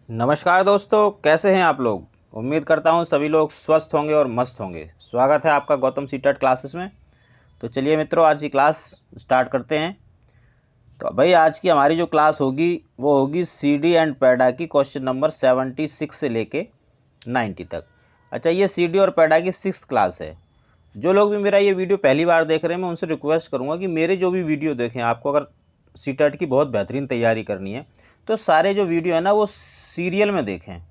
नमस्कार दोस्तों, कैसे हैं आप लोग। उम्मीद करता हूं सभी लोग स्वस्थ होंगे और मस्त होंगे। स्वागत है आपका गौतम सीटेट क्लासेस में। तो चलिए मित्रों, आज की क्लास स्टार्ट करते हैं। तो भाई आज की हमारी जो क्लास होगी वो होगी सीडी एंड पैडा की क्वेश्चन नंबर 76 से लेके 90 तक। अच्छा, ये सीडी और पैडा की 6th क्लास है। जो लोग भी मेरा ये वीडियो पहली बार देख रहे हैं, मैं उनसे रिक्वेस्ट करूँगा कि मेरे जो भी वीडियो देखें, आपको अगर सीटेट की बहुत बेहतरीन तैयारी करनी है तो सारे जो वीडियो है ना वो सीरियल में देखें।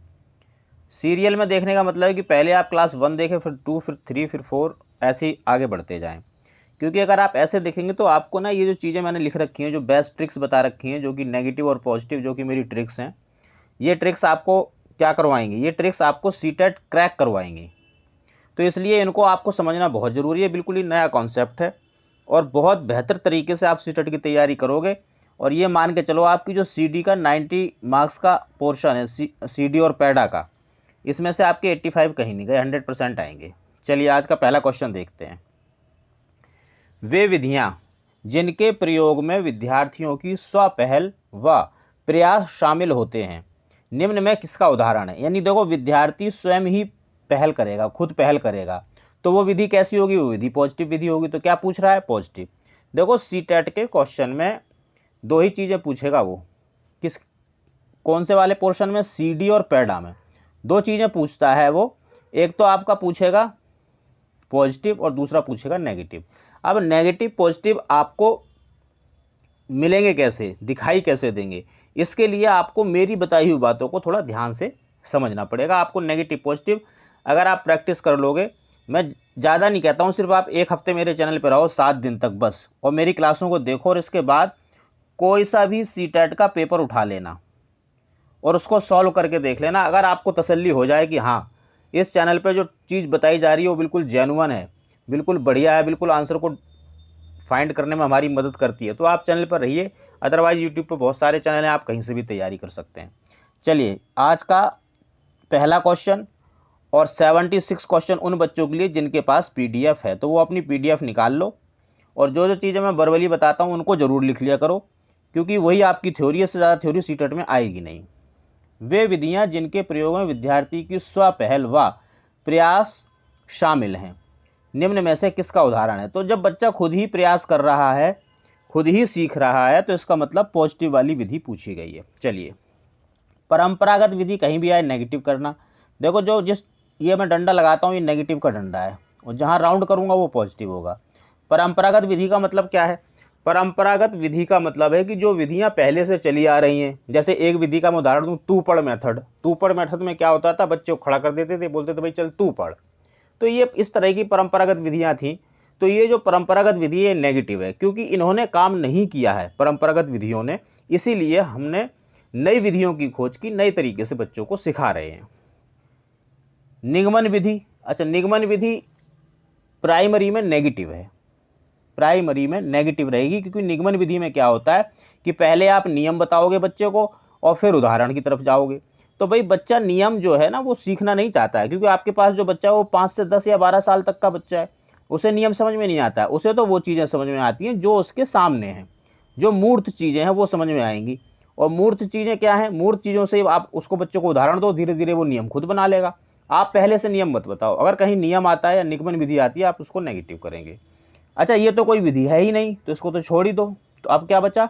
सीरियल में देखने का मतलब है कि पहले आप क्लास 1 देखें, फिर 2, फिर 3, फिर 4, ऐसे ही आगे बढ़ते जाएं। क्योंकि अगर आप ऐसे देखेंगे तो आपको ना ये जो चीज़ें मैंने लिख रखी हैं, जो बेस्ट ट्रिक्स बता रखी हैं, जो कि नेगेटिव और पॉजिटिव जो कि मेरी ट्रिक्स हैं, ये ट्रिक्स आपको क्या करवाएंगी, ये ट्रिक्स आपको सीटेट क्रैक करवाएंगी। तो इसलिए इनको आपको समझना बहुत ज़रूरी है। बिल्कुल ही नया कॉन्सेप्ट है और बहुत बेहतर तरीके से आप सीटेट की तैयारी करोगे। और ये मान के चलो, आपकी जो सीडी का 90 मार्क्स का पोर्शन है, सीडी और पैडा का, इसमें से आपके 85 कहीं नहीं गए, 100% आएंगे। चलिए आज का पहला क्वेश्चन देखते हैं। वे विधियां जिनके प्रयोग में विद्यार्थियों की स्वपहल व प्रयास शामिल होते हैं, निम्न में किसका उदाहरण है। यानी देखो, विद्यार्थी स्वयं ही पहल करेगा, खुद पहल करेगा, तो वो विधि कैसी होगी, वो विधि पॉजिटिव विधि होगी। तो क्या पूछ रहा है, पॉजिटिव। देखो सीटेट के क्वेश्चन में दो ही चीज़ें पूछेगा वो, किस कौन से वाले पोर्शन में, सीडी और पैडा में। दो चीज़ें पूछता है वो, एक तो आपका पूछेगा पॉजिटिव और दूसरा पूछेगा नेगेटिव। अब नेगेटिव पॉजिटिव आपको मिलेंगे कैसे, दिखाई कैसे देंगे, इसके लिए आपको मेरी बताई हुई बातों को थोड़ा ध्यान से समझना पड़ेगा। आपको नेगेटिव पॉजिटिव अगर आप प्रैक्टिस कर लोगे, मैं ज़्यादा नहीं कहता हूँ, सिर्फ आप एक हफ्ते मेरे चैनल पर रहो, 7 दिन तक बस, और मेरी क्लासों को देखो, और इसके बाद कोई सा भी सीटेट का पेपर उठा लेना और उसको सॉल्व करके देख लेना। अगर आपको तसल्ली हो जाए कि हाँ, इस चैनल पे जो चीज़ बताई जा रही है वो बिल्कुल जेन्युइन है, बिल्कुल बढ़िया है, बिल्कुल आंसर को फाइंड करने में हमारी मदद करती है, तो आप चैनल पर रहिए। अदरवाइज़ यूट्यूब पर बहुत सारे चैनल हैं, आप कहीं से भी तैयारी कर सकते हैं। चलिए आज का पहला क्वेश्चन, और 76 क्वेश्चन उन बच्चों के लिए जिनके पास PDF है, तो वो अपनी PDF निकाल लो, और जो जो चीज़ें मैं वर्बली बताता हूँ उनको ज़रूर लिख लिया करो, क्योंकि वही आपकी थ्योरी से ज़्यादा थ्योरी सीटेट में आएगी नहीं। वे विधियां जिनके प्रयोग में विद्यार्थी की स्वपहल व प्रयास शामिल हैं, निम्न में से किसका उदाहरण है। तो जब बच्चा खुद ही प्रयास कर रहा है, खुद ही सीख रहा है, तो इसका मतलब पॉजिटिव वाली विधि पूछी गई है। चलिए, परंपरागत विधि कहीं भी आए नेगेटिव करना। देखो, जो जिस ये मैं डंडा लगाता हूँ ये नेगेटिव का डंडा है, और जहाँ राउंड करूँगा वो पॉजिटिव होगा। परंपरागत विधि का मतलब क्या है, परंपरागत विधि का मतलब है कि जो विधियां पहले से चली आ रही हैं। जैसे एक विधि का मैं उदाहरण दूं, तू पढ़ मेथड। तू पढ़ मेथड में क्या होता था, बच्चे को खड़ा कर देते थे, बोलते थे भाई चल तू पढ़। तो ये इस तरह की परंपरागत विधियां थी। तो ये जो परंपरागत विधि है नेगेटिव है, क्योंकि इन्होंने काम नहीं किया है परंपरागत विधियों ने, इसीलिए हमने नई विधियों की खोज की, नए तरीके से बच्चों को सिखा रहे हैं। निगमन विधि, अच्छा निगमन विधि प्राइमरी में नेगेटिव है, प्राइमरी में नेगेटिव रहेगी, क्योंकि निगमन विधि में क्या होता है कि पहले आप नियम बताओगे बच्चे को और फिर उदाहरण की तरफ जाओगे। तो भाई बच्चा नियम जो है ना वो सीखना नहीं चाहता है, क्योंकि आपके पास जो बच्चा है वो 5 से 10 या 12 साल तक का बच्चा है, उसे नियम समझ में नहीं आता है। उसे तो वो चीज़ें समझ में आती हैं जो उसके सामने हैं, जो मूर्त चीज़ें हैं वो समझ में आएंगी। और मूर्त चीज़ें क्या हैं, मूर्त चीज़ों से आप उसको बच्चे को उदाहरण दो, धीरे धीरे वो नियम खुद बना लेगा। आप पहले से नियम मत बताओ। अगर कहीं नियम आता है या निगमन विधि आती है, आप उसको नेगेटिव करेंगे। अच्छा, ये तो कोई विधि है ही नहीं, तो इसको तो छोड़ ही दो। तो अब क्या बचा,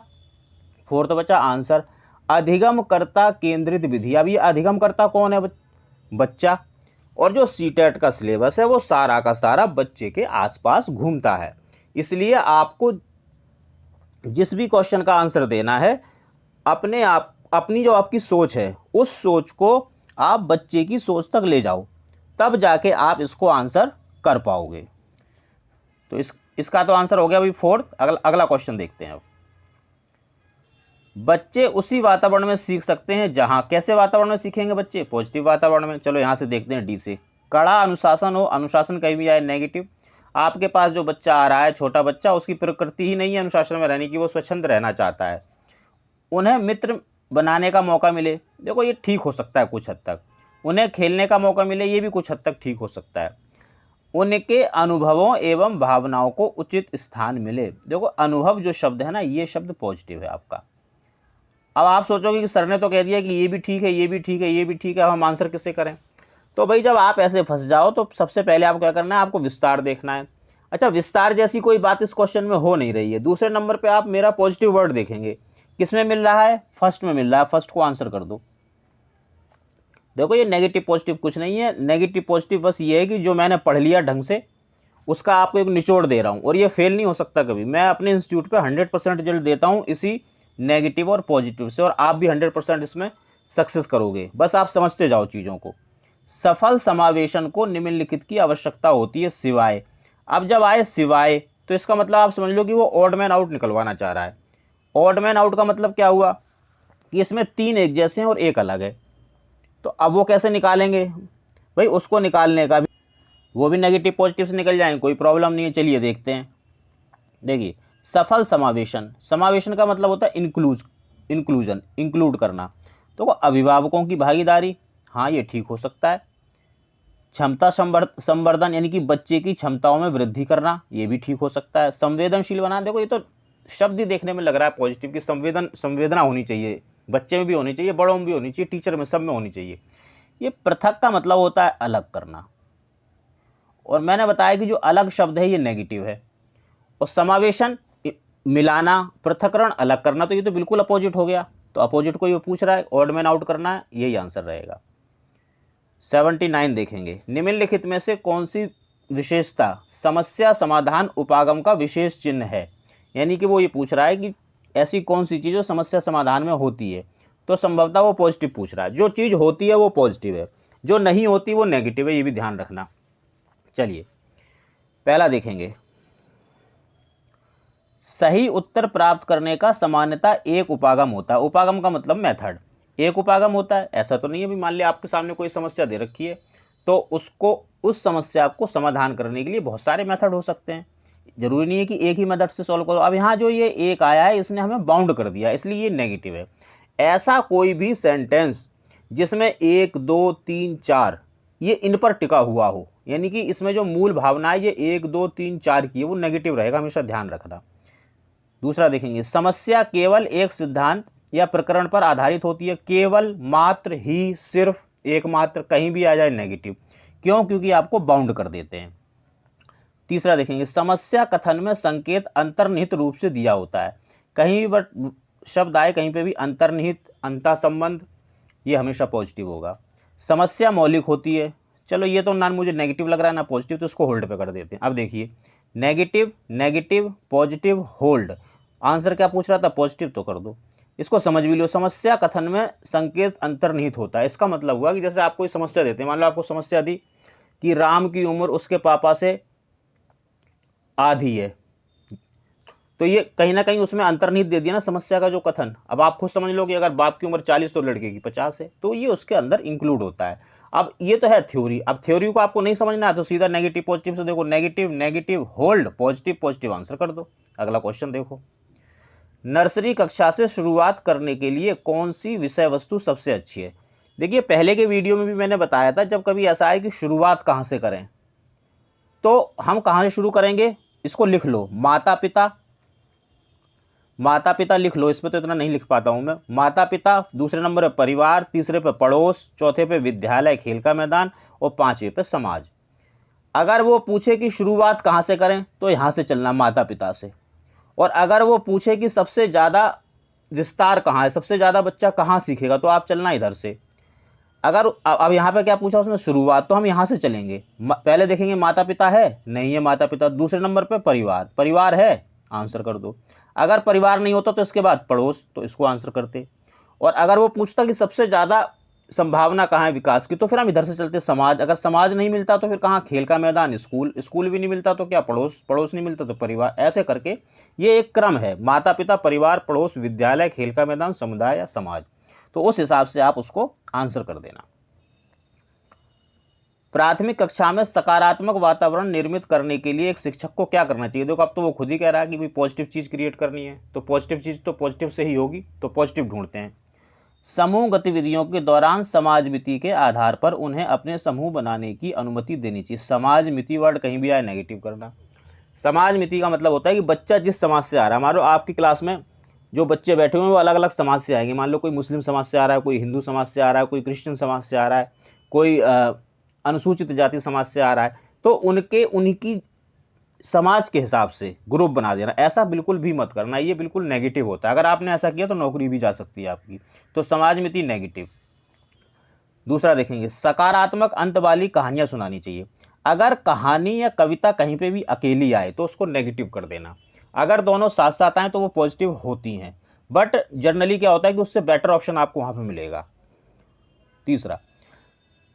4th बचा आंसर, अधिगमकर्ता केंद्रित विधि। अब ये अधिगमकर्ता कौन है, बच्चा। और जो सीटेट का सिलेबस है वो सारा का सारा बच्चे के आसपास घूमता है, इसलिए आपको जिस भी क्वेश्चन का आंसर देना है, अपने आप अपनी जो आपकी सोच है उस सोच को आप बच्चे की सोच तक ले जाओ, तब जाके आप इसको आंसर कर पाओगे। तो इसका तो आंसर हो गया अभी 4th। अगला क्वेश्चन देखते हैं। अब बच्चे उसी वातावरण में सीख सकते हैं जहां, कैसे वातावरण में सीखेंगे बच्चे, पॉजिटिव वातावरण में। चलो यहां से देखते हैं डी से, कड़ा अनुशासन हो, अनुशासन कहीं भी आए नेगेटिव। आपके पास जो बच्चा आ रहा है, छोटा बच्चा, उसकी प्रकृति ही नहीं है अनुशासन में रहने की, वो स्वच्छंद रहना चाहता है, उन्हें मित्र बनाने का मौका मिले, देखो ये ठीक हो सकता है कुछ हद तक। उन्हें खेलने का मौका मिले, ये भी कुछ हद तक ठीक हो सकता है। उनके अनुभवों एवं भावनाओं को उचित स्थान मिले। देखो अनुभव जो शब्द है ना, ये शब्द पॉजिटिव है आपका। अब आप सोचोगे कि सर ने तो कह दिया कि ये भी ठीक है, ये भी ठीक है, ये भी ठीक है, अब हम आंसर किससे करें। तो भाई जब आप ऐसे फंस जाओ तो सबसे पहले आपको क्या करना है, आपको विस्तार देखना है। अच्छा, विस्तार जैसी कोई बात इस क्वेश्चन में हो नहीं रही है। दूसरे नंबर पे आप मेरा पॉजिटिव वर्ड देखेंगे, किसमें मिल रहा है, फर्स्ट में मिल रहा है, फर्स्ट को आंसर कर दो। देखो ये नेगेटिव पॉजिटिव कुछ नहीं है, नेगेटिव पॉजिटिव बस ये है कि जो मैंने पढ़ लिया ढंग से उसका आपको एक निचोड़ दे रहा हूँ, और ये फेल नहीं हो सकता कभी। मैं अपने इंस्टीट्यूट पे 100% रिजल्ट देता हूँ इसी नेगेटिव और पॉजिटिव से, और आप भी 100% इसमें सक्सेस करोगे। बस आप समझते जाओ चीज़ों को। सफल समावेशन को निम्नलिखित की आवश्यकता होती है सिवाय। अब जब आए सिवाय तो इसका मतलब आप समझ लो कि वो ऑड मैन आउट निकलवाना चाह रहा है। ऑड मैन आउट का मतलब क्या हुआ कि इसमें 3 एक जैसे हैं और 1 अलग है। तो अब वो कैसे निकालेंगे भाई, उसको निकालने का भी वो भी नेगेटिव पॉजिटिव से निकल जाएंगे, कोई प्रॉब्लम नहीं है। चलिए देखते हैं। देखिए सफल समावेशन, समावेशन का मतलब होता है इंक्लूजन, इंक्लूड करना। तो अभिभावकों की भागीदारी, हाँ ये ठीक हो सकता है। क्षमता संवर्धन यानी कि बच्चे की क्षमताओं में वृद्धि करना, ये भी ठीक हो सकता है। संवेदनशील बना, देखो ये तो शब्द ही देखने में लग रहा है पॉजिटिव की, संवेदना होनी चाहिए, बच्चे में भी होनी चाहिए, बड़ों में भी होनी चाहिए, टीचर में, सब में होनी चाहिए। ये पृथक का मतलब होता है अलग करना, और मैंने बताया कि जो अलग शब्द है ये नेगेटिव है। और समावेशन मिलाना, पृथकरण अलग करना, तो ये तो बिल्कुल अपोजिट हो गया। तो अपोजिट को ये पूछ रहा है, ऑड मैन आउट करना है, यही आंसर रहेगा। 79 देखेंगे, निम्नलिखित में से कौन सी विशेषता समस्या समाधान उपागम का विशेष चिन्ह है। यानी कि वो ये पूछ रहा है कि ऐसी कौन सी चीज़ जो समस्या समाधान में होती है। तो संभवतः वो पॉजिटिव पूछ रहा है। जो चीज़ होती है वो पॉजिटिव है, जो नहीं होती वो नेगेटिव है, ये भी ध्यान रखना। चलिए पहला देखेंगे, सही उत्तर प्राप्त करने का सामान्यतः एक उपागम होता है। उपागम का मतलब मेथड, एक उपागम होता है। ऐसा तो नहीं है भी मान लिया आपके सामने कोई समस्या दे रखी है तो उसको, उस समस्या को समाधान करने के लिए बहुत सारे मेथड हो सकते हैं, जरूरी नहीं है कि एक ही मेथड से सॉल्व करो। अब यहाँ जो ये एक आया है इसने हमें बाउंड कर दिया, इसलिए ये नेगेटिव है। ऐसा कोई भी सेंटेंस जिसमें 1 2 3 4 ये इन पर टिका हुआ हो, यानी कि इसमें जो मूल भावना है ये 1 2 3 4 की है, वो नेगेटिव रहेगा, हमेशा ध्यान रखना। दूसरा देखेंगे, समस्या केवल एक सिद्धांत या प्रकरण पर आधारित होती है। केवल, मात्र, ही, सिर्फ, एकमात्र, कहीं भी आ जाए नेगेटिव। क्यों? क्योंकि आपको बाउंड कर देते हैं। तीसरा देखेंगे, समस्या कथन में संकेत अंतर्निहित रूप से दिया होता है। कहीं भी शब्द आए, कहीं पे भी अंतर्निहित, अंतः संबंध, ये हमेशा पॉजिटिव होगा। समस्या मौलिक होती है, चलो ये तो ना मुझे नेगेटिव लग रहा है ना पॉजिटिव, तो इसको होल्ड पे कर देते हैं। अब देखिए, negative negative positive hold, answer क्या पूछ रहा था, पॉजिटिव, तो कर दो। इसको समझ भी लो, समस्या कथन में संकेत अंतर्निहित होता है। इसका मतलब हुआ कि जैसे आप कोई समस्या देते हैं, मान लो आपको समस्या दी कि राम की उम्र उसके पापा से आधी है, तो ये कहीं ना कहीं उसमें अंतर्निहित दे दिया ना समस्या का जो कथन। अब आप खुद समझ लो कि अगर बाप की उम्र 40 तो लड़के की 50 है, तो ये उसके अंदर इंक्लूड होता है। अब ये तो है थ्योरी, अब थ्योरी को आपको नहीं समझना है तो सीधा नेगेटिव पॉजिटिव से देखो, negative negative hold, positive positive, answer कर दो। अगला क्वेश्चन देखो, नर्सरी कक्षा से शुरुआत करने के लिए कौन सी विषय वस्तु सबसे अच्छी है। देखिए पहले के वीडियो में भी मैंने बताया था, जब कभी ऐसा है कि शुरुआत कहाँ से करें, तो हम कहाँ से शुरू करेंगे, इसको लिख लो, माता पिता, माता पिता लिख लो, इसमें तो इतना नहीं लिख पाता हूँ मैं। माता पिता, दूसरे नंबर पे परिवार, तीसरे पे पड़ोस, चौथे पे विद्यालय खेल का मैदान, और 5वें पे समाज। अगर वो पूछे कि शुरुआत कहाँ से करें तो यहाँ से चलना, माता पिता से। और अगर वो पूछे कि सबसे ज़्यादा विस्तार कहाँ है, सबसे ज़्यादा बच्चा कहाँ सीखेगा, तो आप चलना इधर से। अगर अब यहाँ पे क्या पूछा उसने, शुरुआत, तो हम यहाँ से चलेंगे। पहले देखेंगे माता पिता है, नहीं है माता पिता। दूसरे नंबर पे परिवार, परिवार है, आंसर कर दो। अगर परिवार नहीं होता तो इसके बाद पड़ोस, तो इसको आंसर करते। और अगर वो पूछता कि सबसे ज़्यादा संभावना कहाँ है विकास की, तो फिर हम इधर से चलते, समाज। अगर समाज नहीं मिलता तो फिर कहाँ, खेल का मैदान, स्कूल, स्कूल भी नहीं मिलता तो क्या, पड़ोस, पड़ोस नहीं मिलता तो परिवार। ऐसे करके ये एक क्रम है, माता पिता, परिवार, पड़ोस, विद्यालय, खेल का मैदान, समुदाय या समाज। तो उस हिसाब से आप उसको आंसर कर देना। प्राथमिक कक्षा में सकारात्मक वातावरण निर्मित करने के लिए एक शिक्षक को क्या करना चाहिए। देखो अब तो वो खुद ही कह रहा है कि भाई पॉजिटिव चीज़ क्रिएट करनी है, तो पॉजिटिव चीज़ तो पॉजिटिव से ही होगी, तो पॉजिटिव ढूंढते हैं। समूह गतिविधियों के दौरान समाज मिति के आधार पर उन्हें अपने समूह बनाने की अनुमति देनी चाहिए। समाज मिति वर्ड कहीं भी आए नेगेटिव करना। समाज मिति का मतलब होता है कि बच्चा जिस समाज से आ रहा है, मान लो आपकी क्लास में जो बच्चे बैठे हुए हैं वो अलग अलग समाज से आएंगे। मान लो कोई मुस्लिम समाज से आ रहा है, कोई हिंदू समाज से आ रहा है, कोई क्रिश्चियन समाज से आ रहा है, कोई अनुसूचित जाति समाज से आ रहा है, तो उनकी समाज के हिसाब से ग्रुप बना देना, ऐसा बिल्कुल भी मत करना, ये बिल्कुल नेगेटिव होता है। अगर आपने ऐसा किया तो नौकरी भी जा सकती है आपकी, तो समाज में थी नेगेटिव। दूसरा देखेंगे, सकारात्मक अंत वाली कहानियां सुनानी चाहिए। अगर कहानी या कविता कहीं पे भी अकेली आए तो उसको नेगेटिव कर देना। अगर दोनों साथ साथ आए तो वो पॉजिटिव होती हैं, बट जनरली क्या होता है कि उससे बेटर ऑप्शन आपको वहाँ पे मिलेगा। तीसरा,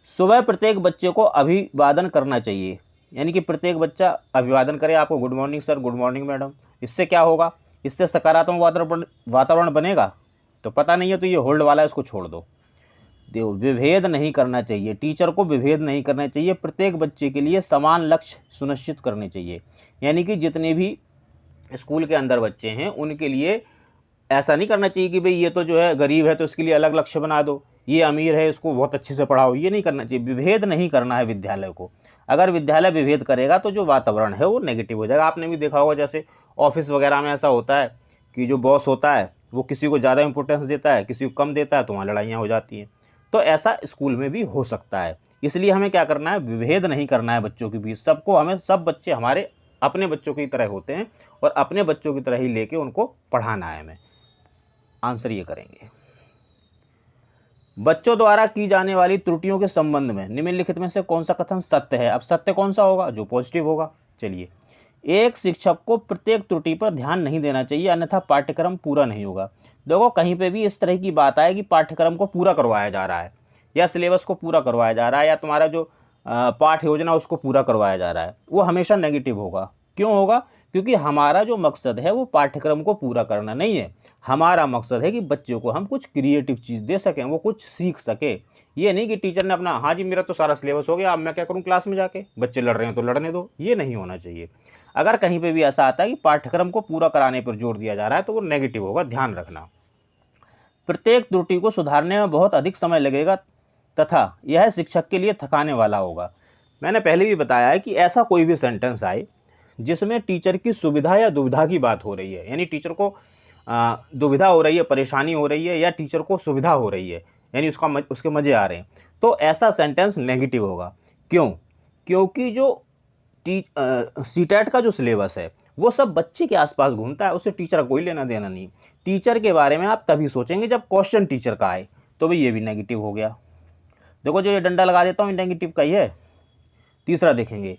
सुबह प्रत्येक बच्चे को अभिवादन करना चाहिए, यानी कि प्रत्येक बच्चा अभिवादन करे आपको, good morning sir, good morning madam. इससे क्या होगा, इससे सकारात्मक वातावरण बनेगा। तो पता नहीं है तो ये होल्ड वाला है, इसको छोड़ दो। विभेद नहीं करना चाहिए, टीचर को विभेद नहीं करना चाहिए, प्रत्येक बच्चे के लिए समान लक्ष्य सुनिश्चित करने चाहिए। यानी कि जितने भी स्कूल के अंदर बच्चे हैं उनके लिए ऐसा नहीं करना चाहिए कि भाई ये तो जो है गरीब है तो इसके लिए अलग लक्ष्य बना दो, ये अमीर है इसको बहुत अच्छे से पढ़ाओ, ये नहीं करना चाहिए। विभेद नहीं करना है विद्यालय को। अगर विद्यालय विभेद करेगा तो जो वातावरण है वो नेगेटिव हो जाएगा। आपने भी देखा होगा जैसे ऑफिस वगैरह में ऐसा होता है कि जो बॉस होता है वो किसी को ज़्यादा इंपॉर्टेंस देता है, किसी को कम देता है, तो वहाँ लड़ाइयाँ हो जाती हैं। तो ऐसा स्कूल में भी हो सकता है। इसलिए हमें क्या करना है, विभेद नहीं करना है बच्चों के बीच। सबको हमें, सब बच्चे हमारे अपने बच्चों की तरह होते हैं और अपने बच्चों की तरह ही लेके उनको पढ़ाना है हमें। आंसर ये करेंगे। बच्चों द्वारा की जाने वाली त्रुटियों के संबंध में निम्नलिखित में से कौन सा कथन सत्य है। अब सत्य कौन सा होगा, जो पॉजिटिव होगा। चलिए, एक शिक्षक को प्रत्येक त्रुटि पर ध्यान नहीं देना चाहिए, अन्यथा पाठ्यक्रम पूरा नहीं होगा। देखो, कहीं पे भी इस तरह की बात आए कि पाठ्यक्रम को पूरा करवाया जा रहा है या सिलेबस को पूरा करवाया जा रहा है या तुम्हारा जो पाठ योजना उसको पूरा करवाया जा रहा है, वो हमेशा नेगेटिव होगा। क्यों होगा, क्योंकि हमारा जो मकसद है वो पाठ्यक्रम को पूरा करना नहीं है। हमारा मकसद है कि बच्चों को हम कुछ क्रिएटिव चीज़ दे सकें, वो कुछ सीख सके। ये नहीं कि टीचर ने अपना, हाँ जी मेरा तो सारा सिलेबस हो गया, अब मैं क्या करूँ क्लास में जाके, बच्चे लड़ रहे हैं तो लड़ने दो, ये नहीं होना चाहिए। अगर कहीं पे भी ऐसा आता है कि पाठ्यक्रम को पूरा कराने पर जोर दिया जा रहा है तो वो नेगेटिव होगा, ध्यान रखना। प्रत्येक त्रुटि को सुधारने में बहुत अधिक समय लगेगा तथा यह शिक्षक के लिए थकाने वाला होगा। मैंने पहले भी बताया है कि ऐसा कोई भी सेंटेंस आए जिसमें टीचर की सुविधा या दुविधा की बात हो रही है, यानी टीचर को दुविधा हो रही है, परेशानी हो रही है, या टीचर को सुविधा हो रही है, यानी उसके मज़े आ रहे हैं, तो ऐसा सेंटेंस नेगेटिव होगा। क्यों, क्योंकि जो सीटेट का जो सिलेबस है वो सब बच्चे के आसपास घूमता है, उससे टीचर का कोई लेना देना नहीं। टीचर के बारे में आप तभी सोचेंगे जब क्वेश्चन टीचर का आए, तो भाई ये भी नेगेटिव हो गया। देखो, जो ये डंडा लगा देता हूँ नेगेटिव का ही है। तीसरा देखेंगे,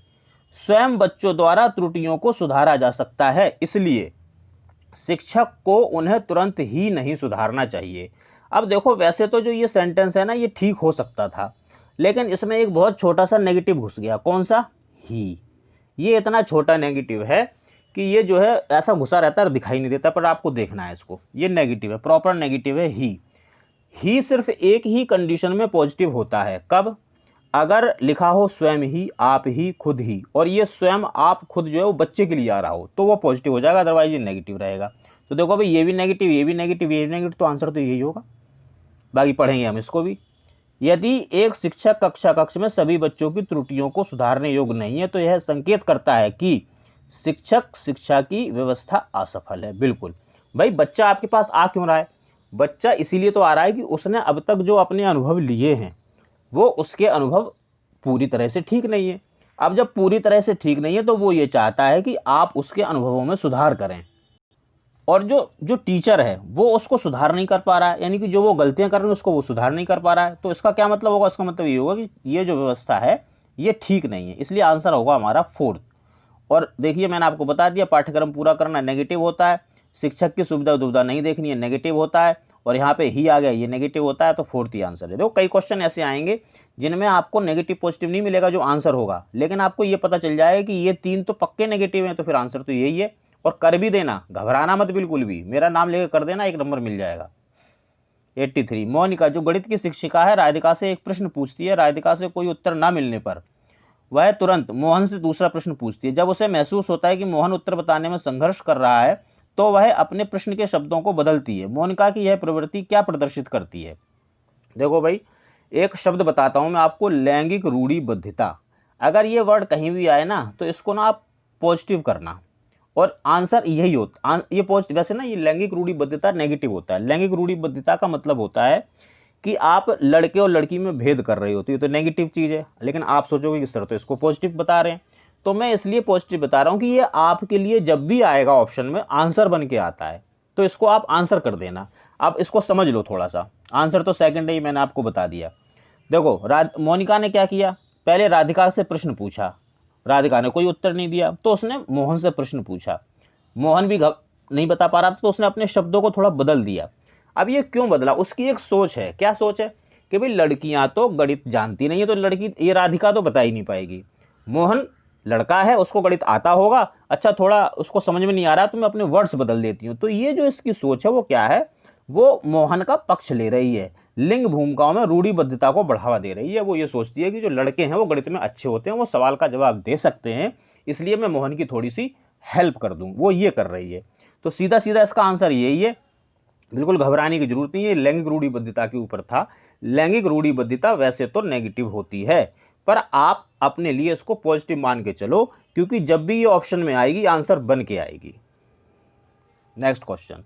स्वयं बच्चों द्वारा त्रुटियों को सुधारा जा सकता है, इसलिए शिक्षक को उन्हें तुरंत ही नहीं सुधारना चाहिए। अब देखो, वैसे तो जो ये सेंटेंस है ना ये ठीक हो सकता था, लेकिन इसमें एक बहुत छोटा सा नेगेटिव घुस गया। कौन सा, ही। ये इतना छोटा नेगेटिव है कि ये जो है ऐसा घुसा रहता है और दिखाई नहीं देता, पर आपको देखना है इसको। ये नेगेटिव है, प्रॉपर नेगेटिव है ही सिर्फ एक ही कंडीशन में पॉजिटिव होता है। कब, अगर लिखा हो स्वयं ही, आप ही, खुद ही, और ये स्वयं आप खुद जो है वो बच्चे के लिए आ रहा हो, तो वो पॉजिटिव हो जाएगा, अदरवाइज ये नेगेटिव रहेगा। तो देखो भाई, ये भी नेगेटिव, ये भी नेगेटिव, ये भी नेगेटिव, तो आंसर तो यही होगा। बाकी पढ़ेंगे हम इसको भी। यदि एक शिक्षक कक्ष में सभी बच्चों की त्रुटियों को सुधारने योग्य नहीं है तो यह संकेत करता है कि शिक्षक शिक्षा की व्यवस्था असफल है। बिल्कुल भाई, बच्चा आपके पास आ क्यों रहा है, बच्चा इसीलिए तो आ रहा है कि उसने अब तक जो अपने अनुभव लिए हैं वो उसके अनुभव पूरी तरह से ठीक नहीं है। अब जब पूरी तरह से ठीक नहीं है तो वो ये चाहता है कि आप उसके अनुभवों में सुधार करें, और जो टीचर है वो उसको सुधार नहीं कर पा रहा है, यानी कि जो वो गलतियां कर रहे हैं उसको वो सुधार नहीं कर पा रहा है। तो इसका क्या मतलब होगा, इसका मतलब ये होगा कि ये जो व्यवस्था है ये ठीक नहीं है। इसलिए आंसर होगा हमारा फोर्थ। और देखिए, मैंने आपको बता दिया, पाठ्यक्रम पूरा करना नेगेटिव होता है, शिक्षक की सुविधा दुविधा नहीं देखनी है, नेगेटिव होता है, और यहाँ पे ही आ गया, ये नेगेटिव होता है, तो फोर्थ ही आंसर है। देखो, कई क्वेश्चन ऐसे आएंगे जिनमें आपको नेगेटिव पॉजिटिव नहीं मिलेगा जो आंसर होगा, लेकिन आपको ये पता चल जाएगा कि ये तीन तो पक्के नेगेटिव हैं, तो फिर आंसर तो यही है। और कर भी देना, घबराना मत बिल्कुल भी, मेरा नाम लेकर कर देना, एक नंबर मिल जाएगा। 83, मोनिका जो गणित की शिक्षिका है राधिका से एक प्रश्न पूछती है। राधिका से कोई उत्तर ना मिलने पर वह तुरंत मोहन से दूसरा प्रश्न पूछती है। जब उसे महसूस होता है कि मोहन उत्तर बताने में संघर्ष कर रहा है तो वह अपने प्रश्न के शब्दों को बदलती है। मोनिका की यह प्रवृत्ति क्या प्रदर्शित करती है। देखो भाई, एक शब्द बताता हूं मैं आपको, लैंगिक रूढ़िबद्धता। अगर ये वर्ड कहीं भी आए ना तो इसको ना आप पॉजिटिव करना, और आंसर यही होता। ये पॉजिटिव, वैसे ना ये लैंगिक रूढ़िबद्धता नेगेटिव होता है। लैंगिक रूढ़िबद्धता का मतलब होता है कि आप लड़के और लड़की में भेद कर रही होती है, तो नेगेटिव चीज़ है। लेकिन आप सोचोगे कि सर तो इसको पॉजिटिव बता रहे हैं, तो मैं इसलिए पॉजिटिव बता रहा हूँ कि ये आपके लिए जब भी आएगा ऑप्शन में आंसर बन के आता है, तो इसको आप आंसर कर देना। आप इसको समझ लो थोड़ा सा, आंसर तो सेकंड ही मैंने आपको बता दिया। देखो मोनिका ने क्या किया, पहले राधिका से प्रश्न पूछा, राधिका ने कोई उत्तर नहीं दिया, तो उसने मोहन से प्रश्न पूछा, मोहन भी नहीं बता पा रहा था, तो उसने अपने शब्दों को थोड़ा बदल दिया। अब ये क्यों बदला, उसकी एक सोच है। क्या सोच है कि भाई लड़कियां तो गणित जानती नहीं है, तो लड़की ये राधिका तो बता ही नहीं पाएगी। मोहन लड़का है, उसको गणित आता होगा, अच्छा थोड़ा उसको समझ में नहीं आ रहा तो मैं अपने वर्ड्स बदल देती हूँ। तो ये जो इसकी सोच है वो क्या है, वो मोहन का पक्ष ले रही है, लिंग भूमिकाओं में रूढ़िबद्धता को बढ़ावा दे रही है। वो ये सोचती है कि जो लड़के हैं वो गणित में अच्छे होते हैं, वो सवाल का जवाब दे सकते हैं, इसलिए मैं मोहन की थोड़ी सी हेल्प कर दूं, वो ये कर रही है। तो सीधा सीधा इसका आंसर यही है, बिल्कुल घबराने की जरूरत नहीं है। लैंगिक रूढ़िबद्धता के ऊपर था। लैंगिक रूढ़िबद्धता वैसे तो नेगेटिव होती है, पर आप अपने लिए इसको पॉजिटिव मान के चलो, क्योंकि जब भी ये ऑप्शन में आएगी आंसर बन के आएगी। नेक्स्ट क्वेश्चन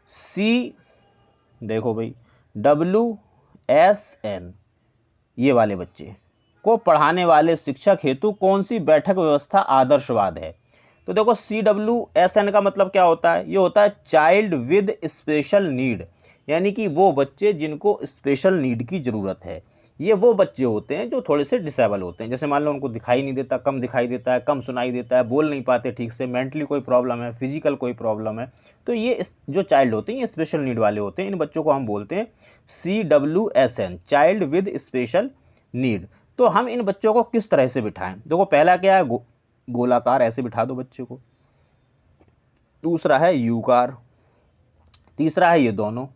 सी, देखो भाई WSN ये वाले बच्चे को पढ़ाने वाले शिक्षक हेतु कौन सी बैठक व्यवस्था आदर्शवाद है। तो देखो CWSN का मतलब क्या होता है, ये होता है चाइल्ड विद स्पेशल नीड, यानी कि वो बच्चे जिनको स्पेशल नीड की ज़रूरत है। ये वो बच्चे होते हैं जो थोड़े से डिसेबल होते हैं, जैसे मान लो उनको दिखाई नहीं देता, कम दिखाई देता है, कम सुनाई देता है, बोल नहीं पाते ठीक से, मेंटली कोई प्रॉब्लम है, फिजिकल कोई प्रॉब्लम है, तो ये जो चाइल्ड होते हैं ये स्पेशल नीड वाले होते हैं। इन बच्चों को हम बोलते हैं CWSN, child with special need. तो हम इन बच्चों को किस तरह से बिठाएं, देखो पहला क्या है, गोलाकार ऐसे बिठा दो बच्चे को, दूसरा है यूकार, तीसरा है ये दोनों,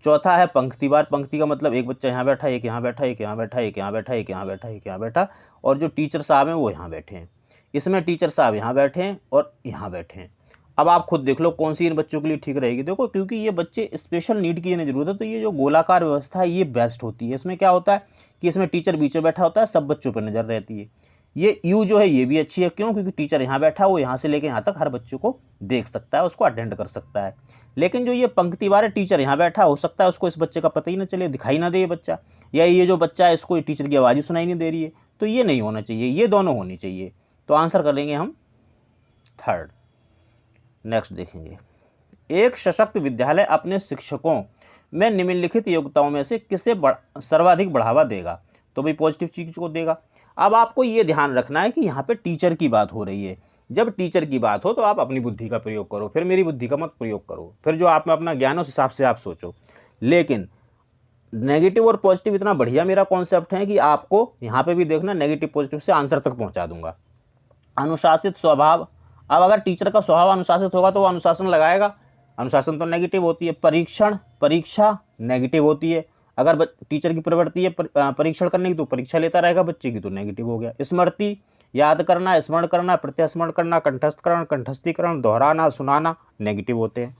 चौथा है पंक्तिवार। पंक्ति का मतलब एक बच्चा यहाँ बैठा, एक यहाँ बैठा, एक यहाँ बैठा, एक यहाँ बैठा, एक यहाँ बैठा, एक यहाँ बैठा, और जो टीचर साहब हैं वो यहाँ बैठे हैं। इसमें टीचर साहब यहाँ बैठे हैं और यहाँ बैठे हैं। अब आप खुद देख लो कौन सी इन बच्चों के लिए ठीक रहेगी। देखो क्योंकि ये बच्चे स्पेशल नीड की इन्हें जरूरत है, तो ये जो गोलाकार व्यवस्था है ये बेस्ट होती है। इसमें क्या होता है कि इसमें टीचर बीच में बैठा होता है, सब बच्चों पर नज़र रहती है। ये यू जो है ये भी अच्छी है, क्यों, क्योंकि टीचर यहाँ बैठा है, वो यहाँ से लेके यहाँ तक हर बच्चों को देख सकता है, उसको अटेंड कर सकता है। लेकिन जो ये पंक्तिवार है, टीचर यहाँ बैठा, हो सकता है उसको इस बच्चे का पता ही ना चले, दिखाई ना दे ये बच्चा, या ये जो बच्चा है इसको टीचर की आवाज़ ही सुनाई नहीं दे रही है, तो ये नहीं होना चाहिए, ये दोनों होनी चाहिए। तो आंसर करेंगे हम थर्ड। नेक्स्ट देखेंगे, एक सशक्त विद्यालय अपने शिक्षकों में निम्नलिखित योग्यताओं में से किसे सर्वाधिक बढ़ावा देगा। तो भाई पॉजिटिव चीज को देगा। अब आपको ये ध्यान रखना है कि यहाँ पे टीचर की बात हो रही है। जब टीचर की बात हो तो आप अपनी बुद्धि का प्रयोग करो, फिर मेरी बुद्धि का मत प्रयोग करो, फिर जो आप में अपना ज्ञान है उस हिसाब से आप सोचो। लेकिन नेगेटिव और पॉजिटिव इतना बढ़िया मेरा कॉन्सेप्ट है कि आपको यहाँ पे भी देखना, नेगेटिव पॉजिटिव से आंसर तक पहुँचा दूंगा। अनुशासित स्वभाव, अब अगर टीचर का स्वभाव अनुशासित होगा तो वो अनुशासन लगाएगा, अनुशासन तो नेगेटिव होती है। परीक्षा नेगेटिव होती है। अगर टीचर की प्रवृत्ति है परीक्षण करने की, तो परीक्षा लेता रहेगा बच्चे की, तो नेगेटिव हो गया। स्मृति, याद करना, स्मरण करना, प्रत्यस्मरण करना, कंठस्थकरण, कंठस्थीकरण, दोहराना, सुनाना, नेगेटिव होते हैं।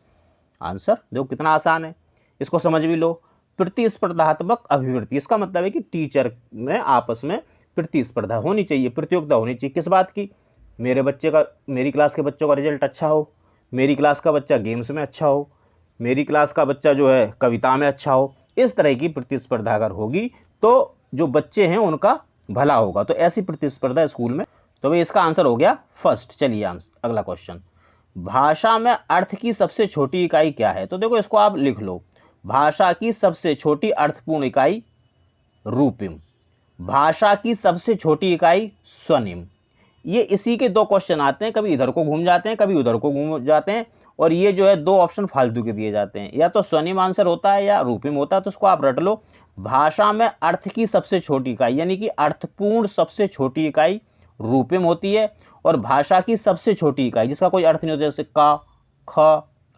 आंसर देखो कितना आसान है, इसको समझ भी लो। प्रतिस्पर्धात्मक अभिवृत्ति, इसका मतलब है कि टीचर में आपस में प्रतिस्पर्धा होनी चाहिए, प्रतियोगिता होनी चाहिए। किस बात की, मेरी क्लास के बच्चों का रिजल्ट अच्छा हो, मेरी क्लास का बच्चा गेम्स में अच्छा हो, मेरी क्लास का बच्चा जो है कविता में अच्छा हो। इस तरह की प्रतिस्पर्धा अगर होगी तो जो बच्चे हैं उनका भला होगा। तो ऐसी प्रतिस्पर्धा स्कूल में, तो भाई इसका आंसर हो गया फर्स्ट। चलिए अगला क्वेश्चन, भाषा में अर्थ की सबसे छोटी इकाई क्या है। तो देखो इसको आप लिख लो, भाषा की सबसे छोटी अर्थपूर्ण इकाई रूपिम, भाषा की सबसे छोटी इकाई स्वनिम। ये इसी के दो क्वेश्चन आते हैं, कभी इधर को घूम जाते हैं, कभी उधर को घूम जाते हैं, और ये जो है दो ऑप्शन फालतू के दिए जाते हैं, या तो स्वनिम आंसर होता है या रूपिम होता है। तो उसको आप रट लो, भाषा में अर्थ की सबसे छोटी इकाई यानी कि अर्थपूर्ण सबसे छोटी इकाई रूपिम होती है, और भाषा की सबसे छोटी इकाई जिसका कोई अर्थ नहीं होता, जैसे का, ख,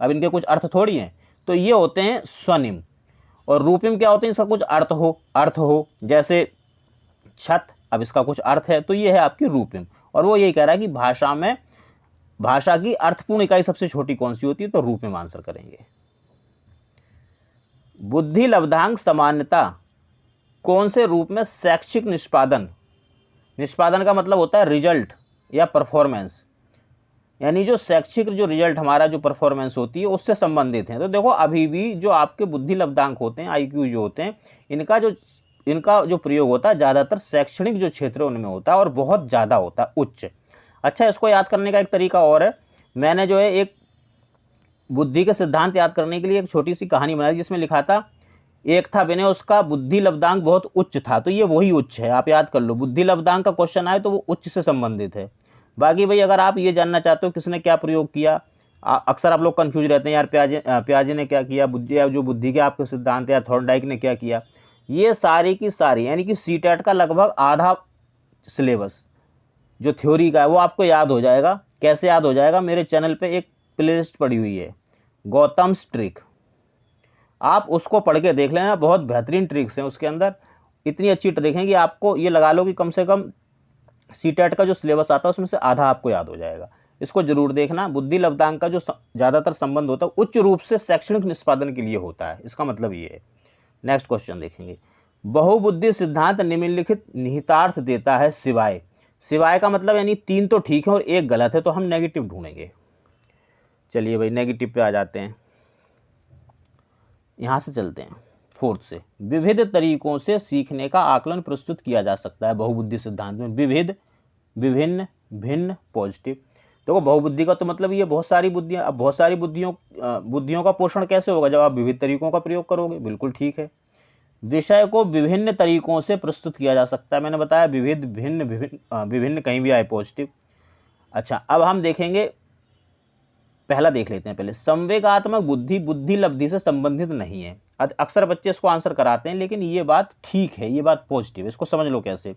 अब इनके कुछ अर्थ थोड़ी हैं, तो ये होते हैं स्वनिम। और रूपिम क्या होते हैं, इसका कुछ अर्थ हो, जैसे छत, अब इसका कुछ अर्थ है, तो ये है आपकी रूपिम। और वो यही कह रहा है कि भाषा की अर्थपूर्ण इकाई सबसे छोटी कौन सी होती है, तो रूपिम आंसर करेंगे। बुद्धि लब्धांक सामान्यता कौन से रूप में शैक्षिक निष्पादन का मतलब होता है रिजल्ट या परफॉर्मेंस, यानी जो शैक्षिक जो रिजल्ट हमारा जो परफॉर्मेंस होती है उससे संबंधित हैं। तो देखो अभी भी जो आपके बुद्धि लब्धांक होते हैं, IQ जो होते हैं, इनका जो प्रयोग होता है ज़्यादातर शैक्षणिक जो क्षेत्र है उनमें होता है और बहुत ज़्यादा होता है, उच्च। अच्छा, इसको याद करने का एक तरीका और है। मैंने जो है एक बुद्धि के सिद्धांत याद करने के लिए एक छोटी सी कहानी बनाई जिसमें लिखा था, एक था विनय, उसका बुद्धि लब्धांक बहुत उच्च था। तो ये वही उच्च है, आप याद कर लो। बुद्धि लब्धांक का क्वेश्चन आए तो वो उच्च से संबंधित है। बाकी भाई अगर आप ये जानना चाहते हो किसने क्या प्रयोग किया, अक्सर आप लोग कंफ्यूज रहते हैं, यार प्याजे ने क्या किया, बुद्धि के आपके सिद्धांत, या थॉर्नडाइक ने क्या किया। ये सारी की सारी यानी कि सीटेट का लगभग आधा सिलेबस जो थ्योरी का है वो आपको याद हो जाएगा। कैसे याद हो जाएगा, मेरे चैनल पे एक प्लेलिस्ट पड़ी हुई है, गौतम्स ट्रिक, आप उसको पढ़ के देख लेना। बहुत बेहतरीन ट्रिक्स हैं उसके अंदर, इतनी अच्छी ट्रिक है कि आपको ये लगा लो कि कम से कम सीटेट का जो सिलेबस आता है उसमें से आधा आपको याद हो जाएगा। इसको जरूर देखना। बुद्धि लब्धांक का जो ज़्यादातर संबंध होता है उच्च रूप से शैक्षणिक निष्पादन के लिए होता है, इसका मतलब ये है। नेक्स्ट क्वेश्चन देखेंगे, बहुबुद्धि सिद्धांत निम्नलिखित निहितार्थ देता है सिवाय। सिवाय का मतलब यानी 3 तो ठीक है और 1 गलत है, तो हम नेगेटिव ढूंढेंगे। चलिए भाई नेगेटिव पे आ जाते हैं, यहाँ से चलते हैं 4th से। विविध तरीकों से सीखने का आकलन प्रस्तुत किया जा सकता है बहुबुद्धि सिद्धांत में। विविध, विभिन्न, भिन्न, पॉजिटिव। देखो बहुबुद्धि का तो मतलब ये बहुत सारी बुद्धियाँ। अब बहुत सारी बुद्धियों का पोषण कैसे होगा, जब आप विविध तरीकों का प्रयोग करोगे। बिल्कुल ठीक है। विषय को विभिन्न तरीकों से प्रस्तुत किया जा सकता है, मैंने बताया विविध, भिन्न, विभिन्न कहीं भी आए पॉजिटिव। अच्छा, अब हम देखेंगे, पहला देख लेते हैं पहले। संवेगात्मक बुद्धि बुद्धि लब्धि से संबंधित नहीं है। अक्सर बच्चे इसको आंसर कराते हैं, लेकिन ये बात ठीक है, ये बात पॉजिटिव है। इसको समझ लो कैसे।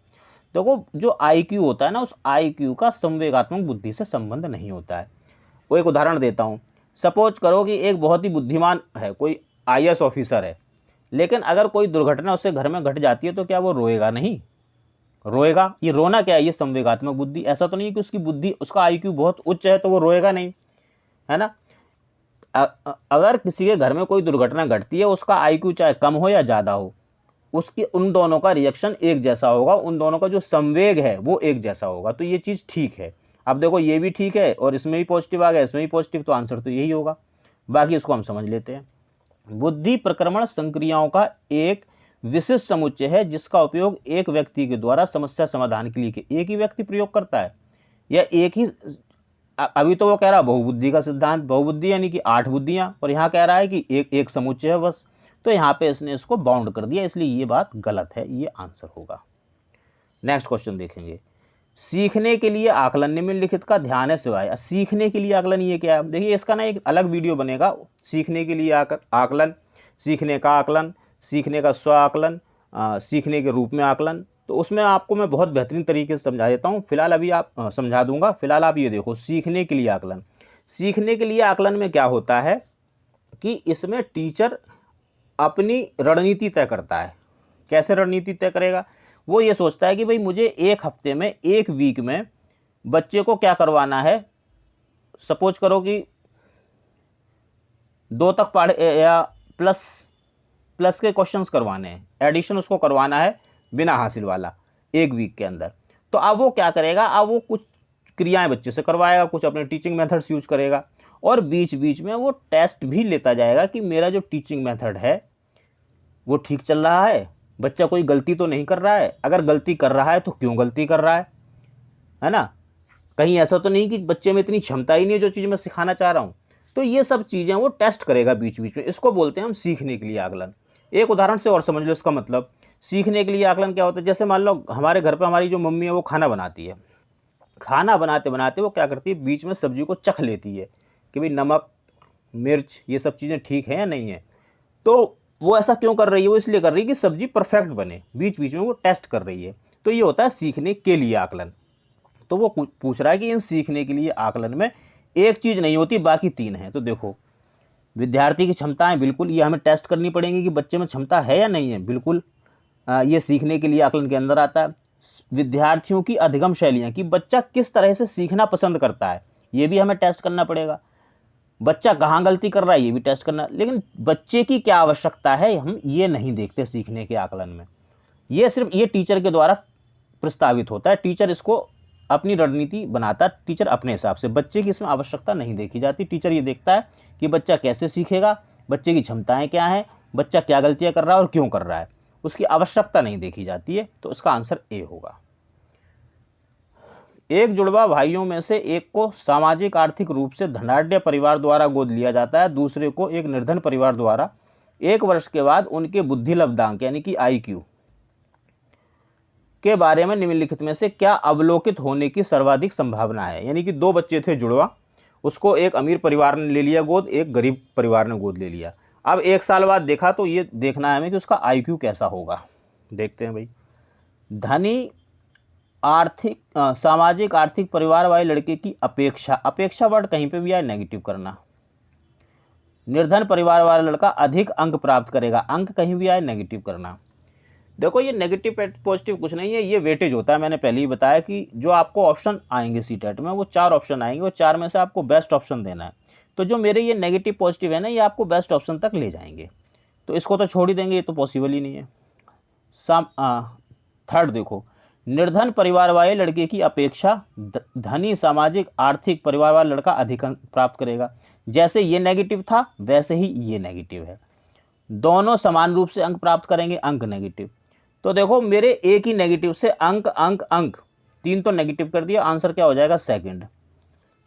देखो जो IQ होता है ना, उस IQ का संवेगात्मक बुद्धि से संबंध नहीं होता है। वो एक उदाहरण देता हूँ। सपोज करो कि एक बहुत ही बुद्धिमान है, कोई IAS ऑफिसर है, लेकिन अगर कोई दुर्घटना उससे घर में घट जाती है तो क्या वो रोएगा? नहीं रोएगा। ये रोना क्या है? ये संवेगात्मक बुद्धि। ऐसा तो नहीं है कि उसकी बुद्धि, उसका IQ बहुत उच्च है तो वो रोएगा नहीं, है ना। अगर किसी के घर में कोई दुर्घटना घटती है, उसका IQ चाहे कम हो या ज़्यादा हो, उसकी उन दोनों का रिएक्शन एक जैसा होगा, उन दोनों का जो संवेग है वो एक जैसा होगा। तो ये चीज़ ठीक है। अब देखो ये भी ठीक है और इसमें भी पॉजिटिव आ गया, इसमें भी पॉजिटिव, तो आंसर तो यही होगा। बाकी इसको हम समझ लेते हैं। बुद्धि प्रक्रमण संक्रियाओं का एक विशिष्ट समुच्चय है जिसका उपयोग एक व्यक्ति के द्वारा समस्या समाधान के लिए एक ही व्यक्ति प्रयोग करता है, या एक ही। अभी तो वो कह रहा है बहुबुद्धि का सिद्धांत, बहुबुद्धि यानी कि 8 बुद्धियां, और यहाँ कह रहा है कि एक समुच्चय है बस। तो यहाँ पे इसने इसको बाउंड कर दिया, इसलिए ये बात गलत है, ये आंसर होगा। नेक्स्ट क्वेश्चन देखेंगे, सीखने के लिए आकलन निम्नलिखित का ध्यान है सिवाय। सीखने के लिए आकलन ये क्या है? देखिए इसका ना एक अलग वीडियो बनेगा, सीखने के लिए आकलन, सीखने का आकलन, सीखने का स्व आकलन, सीखने के रूप में आकलन। तो उसमें आपको मैं बहुत बेहतरीन तरीके से समझा देता हूँ। फिलहाल अभी आप समझा दूंगा। फिलहाल आप ये देखो, सीखने के लिए आकलन। सीखने के लिए आकलन में क्या होता है कि इसमें टीचर अपनी रणनीति तय करता है। कैसे रणनीति तय करेगा? वो ये सोचता है कि भाई मुझे एक हफ्ते में, एक वीक में बच्चे को क्या करवाना है। सपोज करो कि 2 तक पढ़े या प्लस के क्वेश्चंस करवाने हैं, एडिशन उसको करवाना है बिना हासिल वाला, एक वीक के अंदर। तो अब वो क्या करेगा, अब वो कुछ क्रियाएं बच्चे से करवाएगा, कुछ अपने टीचिंग मेथड्स यूज करेगा, और बीच बीच में वो टेस्ट भी लेता जाएगा कि मेरा जो टीचिंग मेथड है वो ठीक चल रहा है, बच्चा कोई गलती तो नहीं कर रहा है। अगर गलती कर रहा है तो क्यों गलती कर रहा है ना। कहीं ऐसा तो नहीं कि बच्चे में इतनी क्षमता ही नहीं है जो चीज़ मैं सिखाना चाह रहा हूँ। तो ये सब चीज़ें वो टेस्ट करेगा बीच बीच में। इसको बोलते हैं हम सीखने के लिए आकलन। एक उदाहरण से और समझ लो इसका मतलब। सीखने के लिए आकलन क्या होता है, जैसे मान लो हमारे घर पे हमारी जो मम्मी है वो खाना बनाती है। खाना बनाते बनाते वो क्या करती है, बीच में सब्जी को चख लेती है कि भाई नमक, मिर्च, ये सब चीज़ें ठीक है या नहीं है। तो वो ऐसा क्यों कर रही है? वो इसलिए कर रही है कि सब्जी परफेक्ट बने। बीच बीच में वो टेस्ट कर रही है। तो ये होता है सीखने के लिए आकलन। तो वो पूछ रहा है कि इन सीखने के लिए आकलन में एक चीज़ नहीं होती, बाकी 3 हैं। तो देखो, विद्यार्थी की क्षमताएं, बिल्कुल ये हमें टेस्ट करनी पड़ेंगी कि बच्चे में क्षमता है या नहीं है, बिल्कुल ये सीखने के लिए आकलन के अंदर आता है। विद्यार्थियों की अधिगम शैलियाँ, कि बच्चा किस तरह से सीखना पसंद करता है, ये भी हमें टेस्ट करना पड़ेगा। बच्चा कहाँ गलती कर रहा है ये भी टेस्ट करना। लेकिन बच्चे की क्या आवश्यकता है हम ये नहीं देखते सीखने के आकलन में। ये सिर्फ ये टीचर के द्वारा प्रस्तावित होता है। टीचर इसको अपनी रणनीति बनाता टीचर अपने हिसाब से। बच्चे की इसमें आवश्यकता नहीं देखी जाती। टीचर ये देखता है कि बच्चा कैसे सीखेगा, बच्चे की क्षमताएं क्या हैं, बच्चा क्या गलतियां कर रहा है और क्यों कर रहा है, उसकी आवश्यकता नहीं देखी जाती है। तो इसका आंसर ए होगा। एक जुड़वा भाइयों में से एक को सामाजिक आर्थिक रूप से धनाढ्य परिवार द्वारा गोद लिया जाता है, दूसरे को एक निर्धन परिवार द्वारा। 1 वर्ष के बाद उनके बुद्धि लब्धांक यानी कि IQ के बारे में निम्नलिखित में से क्या अवलोकित होने की सर्वाधिक संभावना है। यानी कि 2 बच्चे थे जुड़वा, उसको एक अमीर परिवार ने ले लिया गोद, एक गरीब परिवार ने गोद ले लिया। अब 1 साल बाद देखा तो ये देखना है हमें कि उसका IQ कैसा होगा। देखते हैं भाई। धनी सामाजिक आर्थिक परिवार वाले लड़के की अपेक्षा वर्ड कहीं पे भी आए नेगेटिव करना। निर्धन परिवार वाला लड़का अधिक अंक प्राप्त करेगा, अंक कहीं भी आए नेगेटिव करना। देखो ये नेगेटिव पॉजिटिव कुछ नहीं है, ये वेटेज होता है। मैंने पहले ही बताया कि जो आपको ऑप्शन आएंगे सीटेट में वो 4 ऑप्शन आएंगे, वो 4 में से आपको बेस्ट ऑप्शन देना है। तो जो मेरे ये नेगेटिव पॉजिटिव है ना, ये आपको बेस्ट ऑप्शन तक ले जाएंगे, तो इसको तो छोड़ ही देंगे, ये तो पॉसिबल ही नहीं है। थर्ड देखो, निर्धन परिवार वाले लड़के की अपेक्षा धनी सामाजिक आर्थिक परिवार वाला लड़का अधिक अंक प्राप्त करेगा। जैसे ये नेगेटिव था वैसे ही ये नेगेटिव है, दोनों समान रूप से अंक प्राप्त करेंगे, अंक नेगेटिव। तो देखो मेरे एक ही नेगेटिव से अंक अंक अंक 3 तो नेगेटिव कर दिया, आंसर क्या हो जाएगा सेकंड।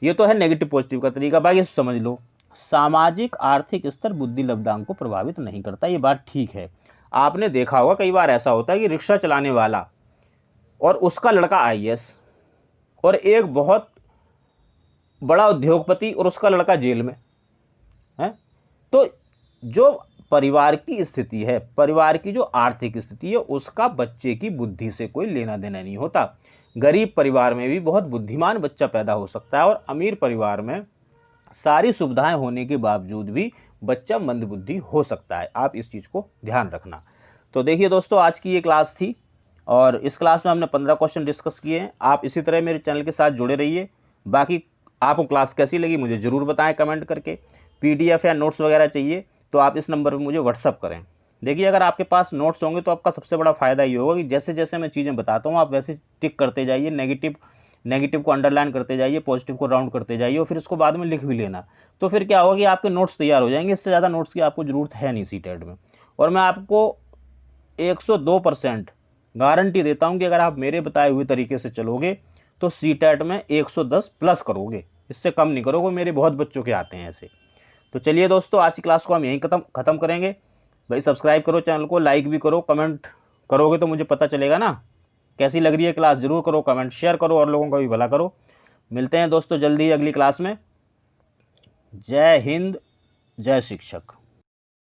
ये तो है नेगेटिव पॉजिटिव का तरीका। बाकी समझ लो, सामाजिक आर्थिक स्तर बुद्धि लब्धांक को प्रभावित नहीं करता, ये बात ठीक है। आपने देखा होगा कई बार ऐसा होता है कि रिक्शा चलाने वाला और उसका लड़का IAS, और एक बहुत बड़ा उद्योगपति और उसका लड़का जेल में है। तो जो परिवार की स्थिति है, परिवार की जो आर्थिक स्थिति है, उसका बच्चे की बुद्धि से कोई लेना देना नहीं होता। गरीब परिवार में भी बहुत बुद्धिमान बच्चा पैदा हो सकता है, और अमीर परिवार में सारी सुविधाएं होने के बावजूद भी बच्चा मंदबुद्धि हो सकता है। आप इस चीज़ को ध्यान रखना। तो देखिए दोस्तों, आज की ये क्लास थी, और इस क्लास में हमने 15 क्वेश्चन डिस्कस किए हैं। आप इसी तरह मेरे चैनल के साथ जुड़े रहिए। बाकी आपको क्लास कैसी लगी मुझे ज़रूर बताएं कमेंट करके। PDF या नोट्स वगैरह चाहिए तो आप इस नंबर पर मुझे व्हाट्सअप करें। देखिए, अगर आपके पास नोट्स होंगे तो आपका सबसे बड़ा फ़ायदा ये होगा कि जैसे जैसे मैं चीज़ें बताता हूँ आप वैसे टिक करते जाइए, नेगेटिव को अंडरलाइन करते जाइए, पॉजिटिव को राउंड करते जाइए, और फिर उसको बाद में लिख भी लेना। तो फिर क्या होगा कि आपके नोट्स तैयार हो जाएंगे। इससे ज़्यादा नोट्स की आपको ज़रूरत है नहीं सीटेट में। और मैं आपको 102% गारंटी देता हूं कि अगर आप मेरे बताए हुए तरीके से चलोगे तो सीटेट में 110 प्लस करोगे, इससे कम नहीं करोगे। मेरे बहुत बच्चों के आते हैं ऐसे। तो चलिए दोस्तों, आज की क्लास को हम यहीं ख़त्म करेंगे। भाई सब्सक्राइब करो चैनल को, लाइक भी करो, कमेंट करोगे तो मुझे पता चलेगा ना कैसी लग रही है क्लास। ज़रूर करो कमेंट, शेयर करो और लोगों का भी भला करो। मिलते हैं दोस्तों जल्दी ही अगली क्लास में। जय हिंद, जय शिक्षक।